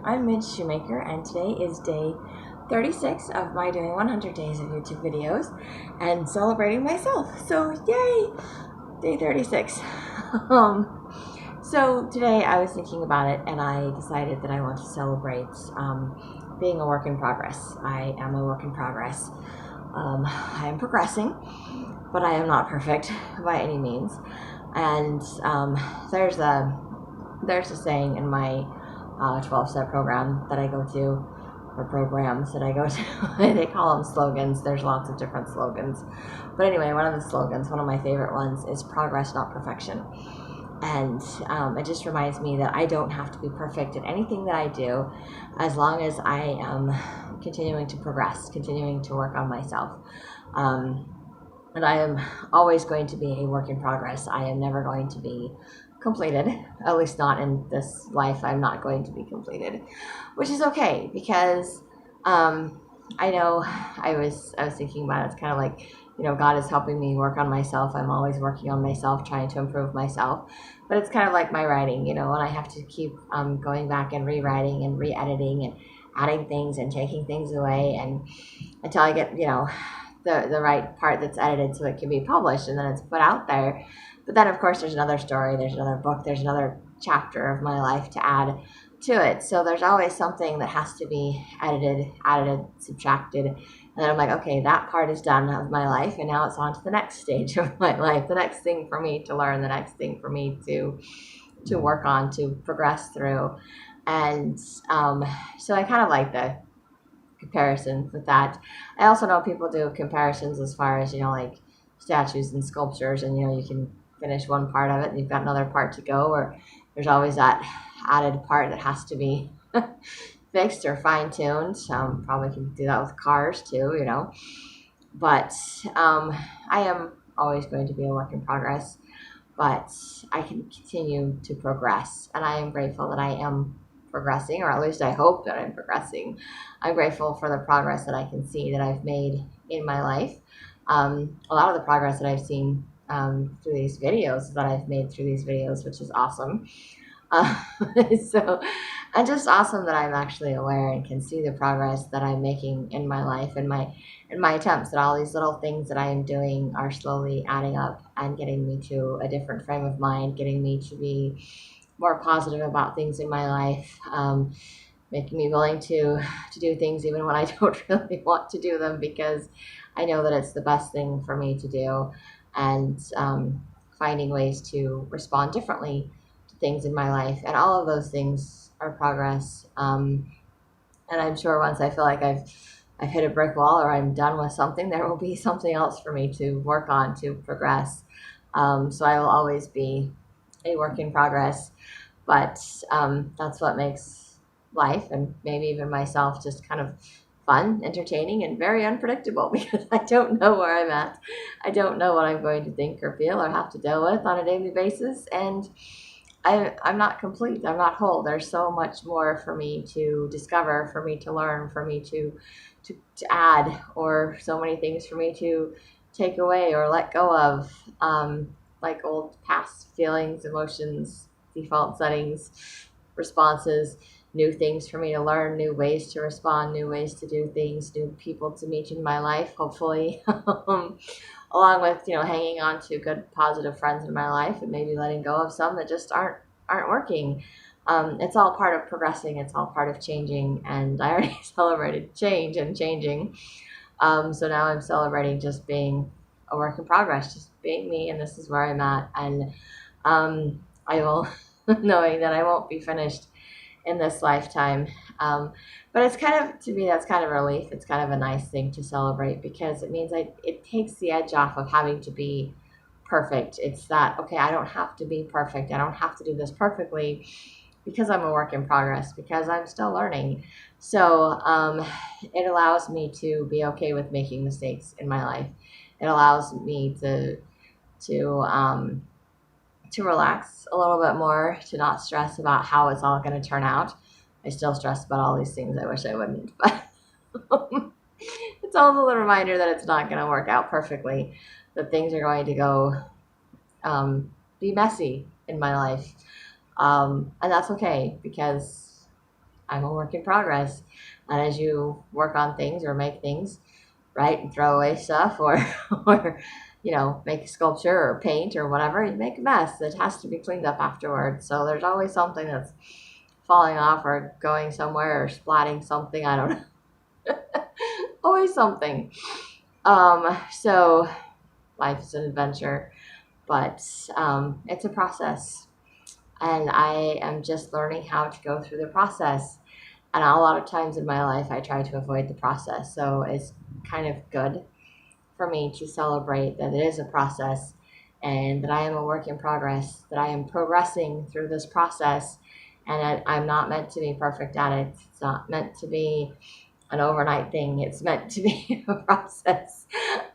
I'm Midge Shoemaker, and today is day 36 of my doing 100 days of YouTube videos and celebrating myself. So, yay! Day 36. So today I was thinking about it, and I decided that I want to celebrate being a work in progress. I am a work in progress. I am progressing, but I am not perfect by any means. And there's a saying in my 12-step program that I go to, or programs that I go to. They call them slogans. There's lots of different slogans. But anyway, one of the slogans, one of my favorite ones, is progress, not perfection. And it just reminds me that I don't have to be perfect at anything that I do, as long as I am continuing to progress, continuing to work on myself. And I am always going to be a work in progress. I am never going to be completed, at least not in this life. I'm not going to be completed, which is okay, because I know I was thinking about it. It's kind of like, God is helping me work on myself. I'm always working on myself, trying to improve myself. But it's kind of like my writing, and I have to keep going back and rewriting and re-editing and adding things and taking things away, and until I get, the right part that's edited so it can be published, and then it's put out there. But then, of course, there's another story, there's another book, there's another chapter of my life to add to it. So there's always something that has to be edited, subtracted. And then I'm like, okay, that part is done of my life, and now it's on to the next stage of my life, the next thing for me to learn, the next thing for me to work on, to progress through. And so I kind of like the comparison with that. I also know people do comparisons as far as, like statues and sculptures, and, you can finish one part of it and you've got another part to go, or there's always that added part that has to be fixed or fine-tuned. Probably can do that with cars too, but I am always going to be a work in progress, but I can continue to progress, and I am grateful that I am progressing, or at least I hope that I'm progressing. I'm grateful for the progress that I can see that I've made in my life. A lot of the progress that I've seen through these videos, that I've made through these videos, which is awesome. So it's just awesome that I'm actually aware and can see the progress that I'm making in my life, and my attempts, that all these little things that I am doing are slowly adding up and getting me to a different frame of mind, getting me to be more positive about things in my life, making me willing to do things even when I don't really want to do them, because I know that it's the best thing for me to do, and finding ways to respond differently to things in my life. And all of those things are progress. And I'm sure once I feel like I've hit a brick wall, or I'm done with something, there will be something else for me to work on, to progress. So I will always be a work in progress, but that's what makes life, and maybe even myself, just kind of fun, entertaining, and very unpredictable, because I don't know where I'm at. I don't know what I'm going to think or feel or have to deal with on a daily basis, and I'm not complete. I'm not whole. There's so much more for me to discover, for me to learn, for me to add, or so many things for me to take away or let go of, like old past feelings, emotions, default settings, responses, new things for me to learn, new ways to respond, new ways to do things, new people to meet in my life, hopefully. Along with, hanging on to good, positive friends in my life, and maybe letting go of some that just aren't working. It's all part of progressing. It's all part of changing. And I already celebrated change and changing. So now I'm celebrating just being a work in progress, just being me, and this is where I'm at. And I will, knowing that I won't be finished in this lifetime. But it's kind of, to me, that's kind of a relief. It's kind of a nice thing to celebrate, because it means it takes the edge off of having to be perfect. It's that, okay, I don't have to be perfect. I don't have to do this perfectly, because I'm a work in progress, because I'm still learning. So it allows me to be okay with making mistakes in my life. It allows me to relax a little bit more, to not stress about how it's all going to turn out. I still stress about all these things I wish I wouldn't, but it's also a reminder that it's not going to work out perfectly, that things are going to go be messy in my life. And that's okay, because I'm a work in progress. And as you work on things or make things, right, and throw away stuff or, or, make a sculpture or paint or whatever, you make a mess. It has to be cleaned up afterwards. So there's always something that's falling off or going somewhere or splatting something. I don't know. Always something. So life is an adventure, but it's a process. And I am just learning how to go through the process. And a lot of times in my life, I try to avoid the process. So it's kind of good for me to celebrate that it is a process and that I am a work in progress, that I am progressing through this process, and that I'm not meant to be perfect at it. It's not meant to be an overnight thing. It's meant to be a process.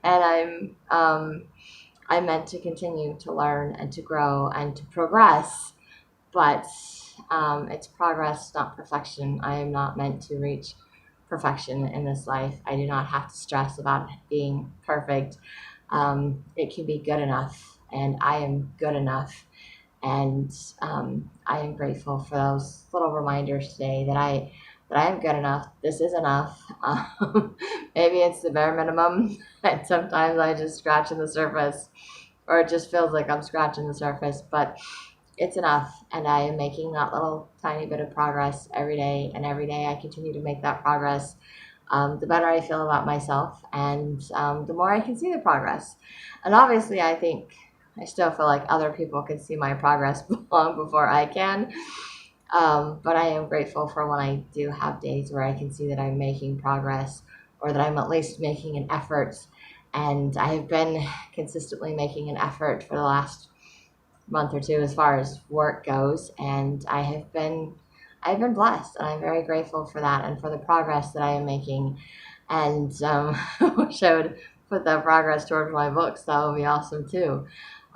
And I'm meant to continue to learn and to grow and to progress, but it's progress, not perfection. I am not meant to reach perfection in this life. I do not have to stress about being perfect. It can be good enough, and I am good enough. And I am grateful for those little reminders today that I am good enough. This is enough. Maybe it's the bare minimum, and sometimes I just scratch in the surface, or it just feels like I'm scratching the surface, but it's enough. And I am making that little tiny bit of progress every day, and every day I continue to make that progress. The better I feel about myself, and the more I can see the progress. And obviously, I still feel like other people can see my progress long before I can. But I am grateful for when I do have days where I can see that I'm making progress, or that I'm at least making an effort. And I have been consistently making an effort for the last month or two as far as work goes, and I've been blessed, and I'm very grateful for that and for the progress that I am making. And I wish I would put that progress towards my books. That would be awesome too.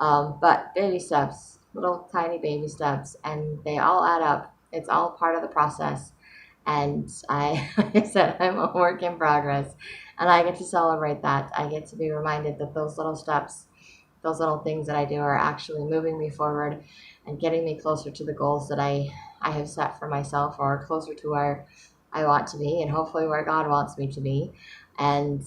But baby steps, little tiny baby steps, and they all add up. It's all part of the process. And like I said, I'm a work in progress, and I get to celebrate that. I get to be reminded that those little steps, those little things that I do are actually moving me forward and getting me closer to the goals that I have set for myself, or closer to where I want to be, and hopefully where God wants me to be. And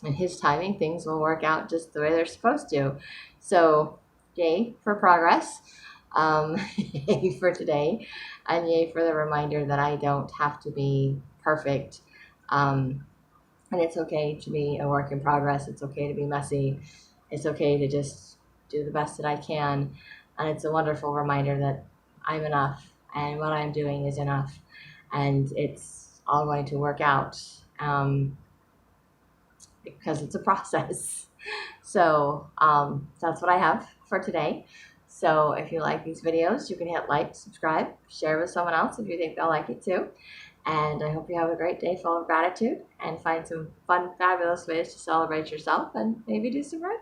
in His timing, things will work out just the way they're supposed to. So, yay for progress. Yay for today. And yay for the reminder that I don't have to be perfect. And it's okay to be a work in progress. It's okay to be messy. It's okay to just do the best that I can. And it's a wonderful reminder that I'm enough, and what I'm doing is enough. And it's all going to work out, because it's a process. So that's what I have for today. So if you like these videos, you can hit like, subscribe, share with someone else if you think they'll like it too. And I hope you have a great day full of gratitude, and find some fun, fabulous ways to celebrate yourself, and maybe do some good.